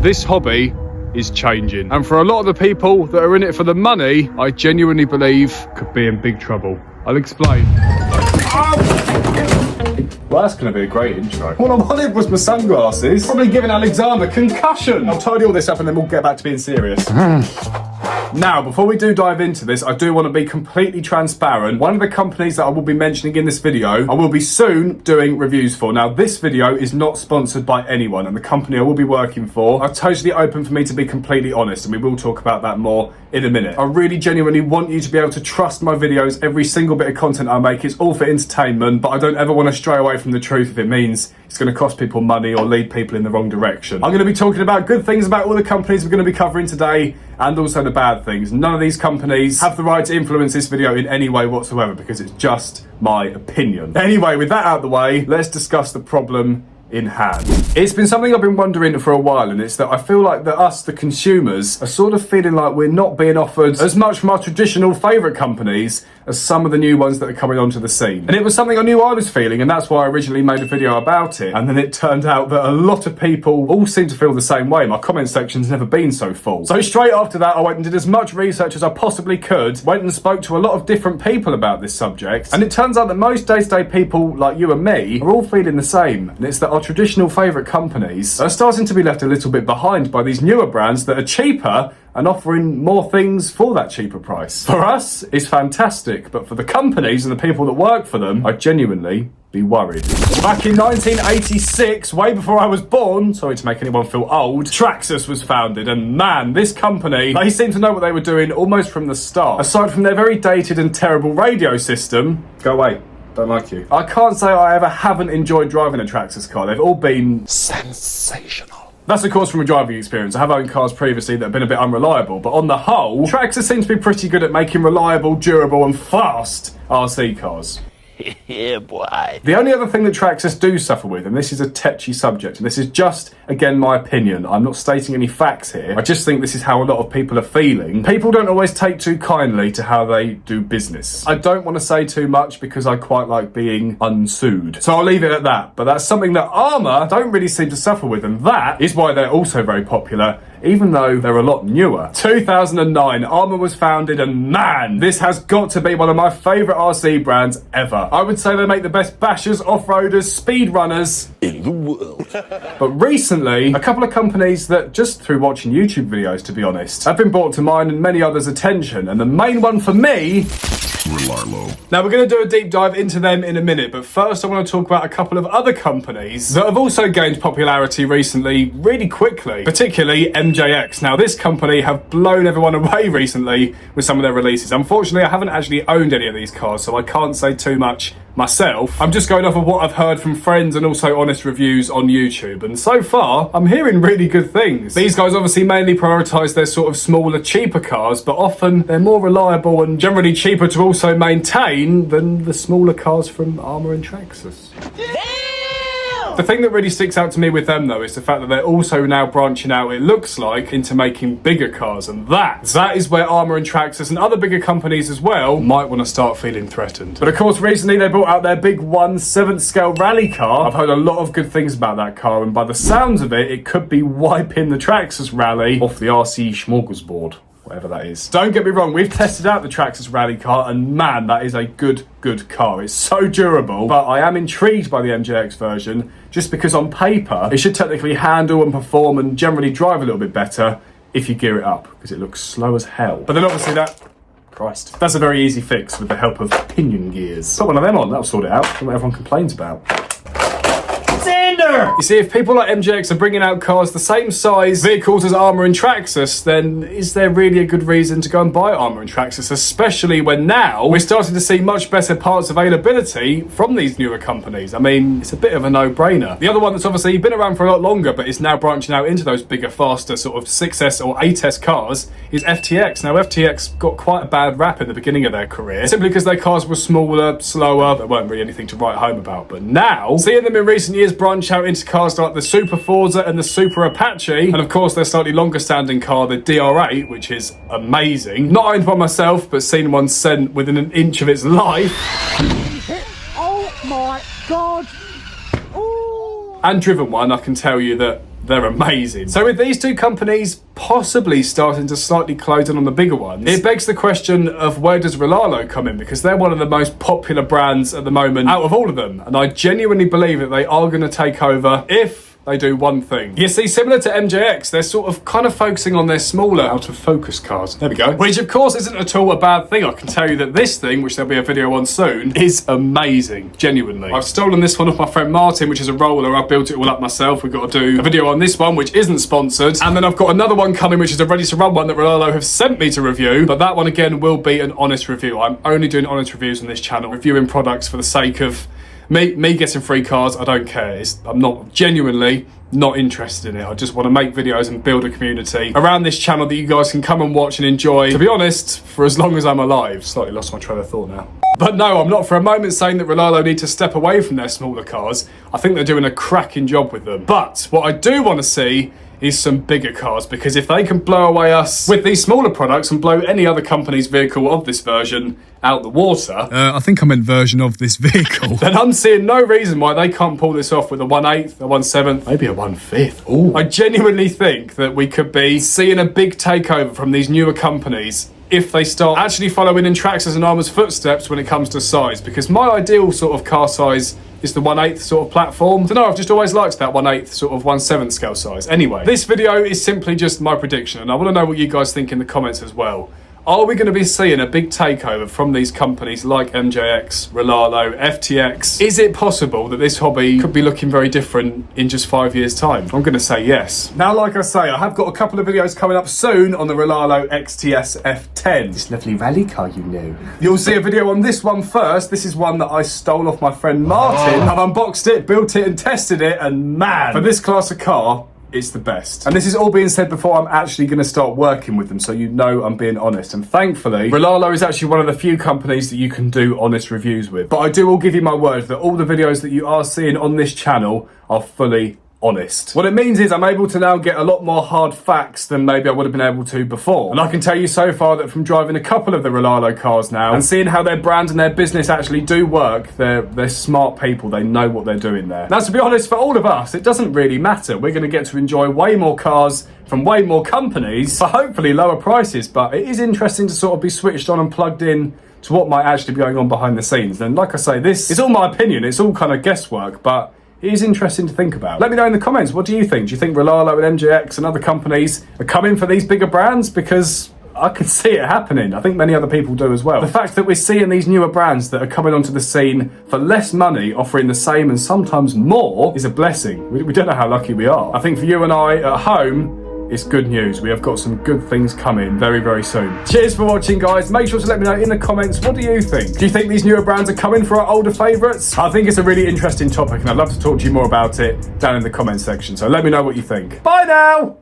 this hobby is changing. And for a lot of the people that are in it for the money, I genuinely believe could be in big trouble. I'll explain. Well, that's going to be a great intro. All I wanted was my sunglasses. Probably giving Alexander a concussion. I'll tidy all this up and then we'll get back to being serious. Now, before we do dive into this, I do want to be completely transparent. One of the companies that I will be mentioning in this video, I will be soon doing reviews for. Now, this video is not sponsored by anyone, and the company I will be working for are totally open for me to be completely honest, and we will talk about that more in a minute. I really genuinely want you to be able to trust my videos. Every single bit of content I make is all for entertainment, but I don't ever want to stray away from the truth if it means it's going to cost people money or lead people in the wrong direction. I'm going to be talking about good things about all the companies we're going to be covering today, and also the bad things. None of these companies have the right to influence this video in any way whatsoever, because it's just my opinion. Anyway, with that out of the way, let's discuss the problem in hand. It's been something I've been wondering for a while, and it's that I feel like that us, the consumers, are sort of feeling like we're not being offered as much from our traditional favourite companies as some of the new ones that are coming onto the scene. And it was something I knew I was feeling, and that's why I originally made a video about it. And then it turned out that a lot of people all seem to feel the same way. My comment section's never been so full. So straight after that, I went and did as much research as I possibly could, went and spoke to a lot of different people about this subject, and it turns out that most day-to-day people like you and me are all feeling the same. And it's that our traditional favourite companies are starting to be left a little bit behind by these newer brands that are cheaper and offering more things for that cheaper price. For us, it's fantastic, but for the companies and the people that work for them, I'd genuinely be worried. Back in 1986, way before I was born, sorry to make anyone feel old, Traxxas was founded, and man, this company, they seemed to know what they were doing almost from the start. Aside from their very dated and terrible radio system, go away. Don't like you. I can't say I ever haven't enjoyed driving a Traxxas car. They've all been sensational. That's of course from a driving experience. I have owned cars previously that have been a bit unreliable, but on the whole, Traxxas seems to be pretty good at making reliable, durable and fast RC cars. Yeah, boy. The only other thing that Traxxas do suffer with, and this is a tetchy subject, and this is just, again, my opinion, I'm not stating any facts here, I just think this is how a lot of people are feeling. People don't always take too kindly to how they do business. I don't want to say too much because I quite like being unsued. So I'll leave it at that, but that's something that Arrma don't really seem to suffer with, and that is why they're also very popular, even though they're a lot newer. 2009, Arrma was founded, and man, this has got to be one of my favourite RC brands ever. I would say they make the best bashers, off-roaders, speed runners In the world. But recently, a couple of companies that, just through watching YouTube videos to be honest, have been brought to mine and many others' attention, and the main one for me, Rlarrlo. now we're going to do a deep dive into them in a minute, but first I want to talk about a couple of other companies that have also gained popularity recently really quickly, particularly MJX. Now this company have blown everyone away recently with some of their releases. Unfortunately, I haven't actually owned any of these cars, so I can't say too much myself. I'm just going off of what I've heard from friends and also honest reviews on YouTube, and so far I'm hearing really good things. These guys obviously mainly prioritise their sort of smaller, cheaper cars, but often they're more reliable and generally cheaper to also maintain than the smaller cars from Arrma and Traxxas. The thing that really sticks out to me with them though is the fact that they're also now branching out, it looks like, into making bigger cars, and that is where Arrma and Traxxas and other bigger companies as well might want to start feeling threatened. But of course recently they brought out their big 1/7 scale rally car. I've heard a lot of good things about that car, and by the sounds of it, it could be wiping the Traxxas rally off the RC smorgasbord, whatever that is. Don't get me wrong, we've tested out the Traxxas rally car, and man, that is a good car. It's so durable, but I am intrigued by the MJX version just because on paper it should technically handle and perform and generally drive a little bit better if you gear it up, because it looks slow as hell. But then obviously Christ, that's a very easy fix with the help of pinion gears. Put one of them on, that'll sort it out. That's what everyone complains about. You see, if people like MJX are bringing out cars the same size vehicles as Arrma and Traxxas, then is there really a good reason to go and buy Arrma and Traxxas, especially when now we're starting to see much better parts availability from these newer companies? I mean, it's a bit of a no-brainer. The other one that's obviously been around for a lot longer but is now branching out into those bigger, faster sort of 6S or 8S cars is FTX. Now, FTX got quite a bad rap at the beginning of their career, simply because their cars were smaller, slower, there weren't really anything to write home about. But now, seeing them in recent years branch out into cars like the Super Forza and the Super Apache, and of course their slightly longer standing car, the DR8, which is amazing. Not owned by myself, but seen one sent within an inch of its life. Oh my God. Ooh. and driven one, I can tell you that they're amazing. So with these two companies possibly starting to slightly close in on the bigger ones, it begs the question of where does Rlarlo come in? Because they're one of the most popular brands at the moment out of all of them. And I genuinely believe that they are going to take over if they do one thing. You see, similar to MJX, they're sort of kind of focusing on their smaller out of focus cars. There we go. Which of course isn't at all a bad thing. I can tell you that this thing, which there'll be a video on soon, is amazing, genuinely. I've stolen this one off my friend Martin, which is a roller. I've built it all up myself. We've got to do a video on this one, which isn't sponsored. And then I've got another one coming, which is a ready to run one that Rlarlo have sent me to review. But that one again will be an honest review. I'm only doing honest reviews on this channel, reviewing products for the sake of me getting free cars. I don't care. I'm not genuinely not interested in it. I just want to make videos and build a community around this channel that you guys can come and watch and enjoy, to be honest, for as long as I'm alive. Slightly lost my train of thought now. But no, I'm not for a moment saying that Rlarlo need to step away from their smaller cars. I think they're doing a cracking job with them. But what I do want to see is some bigger cars, because if they can blow away us with these smaller products and blow any other company's vehicle of this version out the water, I think I meant version of this vehicle. then I'm seeing no reason why they can't pull this off with a 1/8, a 1/7, maybe a 1/5. Ooh. I genuinely think that we could be seeing a big takeover from these newer companies if they start actually following in Traxxas and Arrma's footsteps when it comes to size, because my ideal sort of car size is the 1/8 sort of platform. I don't know, I've just always liked that 1/8 sort of 1/7 scale size. Anyway, this video is simply just my prediction, and I want to know what you guys think in the comments as well. Are we going to be seeing a big takeover from these companies like MJX, Rlarlo, FTX? Is it possible that this hobby could be looking very different in just 5 years' time? I'm going to say yes. Now, like I say, I have got a couple of videos coming up soon on the Rlarlo XTS F10. This lovely rally car, you know. You'll see a video on this one first. This is one that I stole off my friend Martin. I've unboxed it, built it and tested it, and man, for this class of car, it's the best. And this is all being said before I'm actually going to start working with them, so you know I'm being honest. And thankfully, Rlarlo is actually one of the few companies that you can do honest reviews with. But I do all give you my word that all the videos that you are seeing on this channel are fully honest. What it means is I'm able to now get a lot more hard facts than maybe I would have been able to before. And I can tell you so far that from driving a couple of the Rlarlo cars now and seeing how their brand and their business actually do work, they're smart people. They know what they're doing there. Now, to be honest, for all of us, it doesn't really matter. We're going to get to enjoy way more cars from way more companies for hopefully lower prices. But it is interesting to sort of be switched on and plugged in to what might actually be going on behind the scenes. And like I say, this is all my opinion. It's all kind of guesswork, but it is interesting to think about. Let me know in the comments, what do you think? Do you think Rlarlo and MJX and other companies are coming for these bigger brands? Because I can see it happening. I think many other people do as well. The fact that we're seeing these newer brands that are coming onto the scene for less money, offering the same and sometimes more, is a blessing. We don't know how lucky we are. I think for you and I at home, it's good news. We have got some good things coming very, very soon. Cheers for watching, guys. Make sure to let me know in the comments, what do you think? Do you think these newer brands are coming for our older favourites? I think it's a really interesting topic, and I'd love to talk to you more about it down in the comment section. So let me know what you think. Bye now!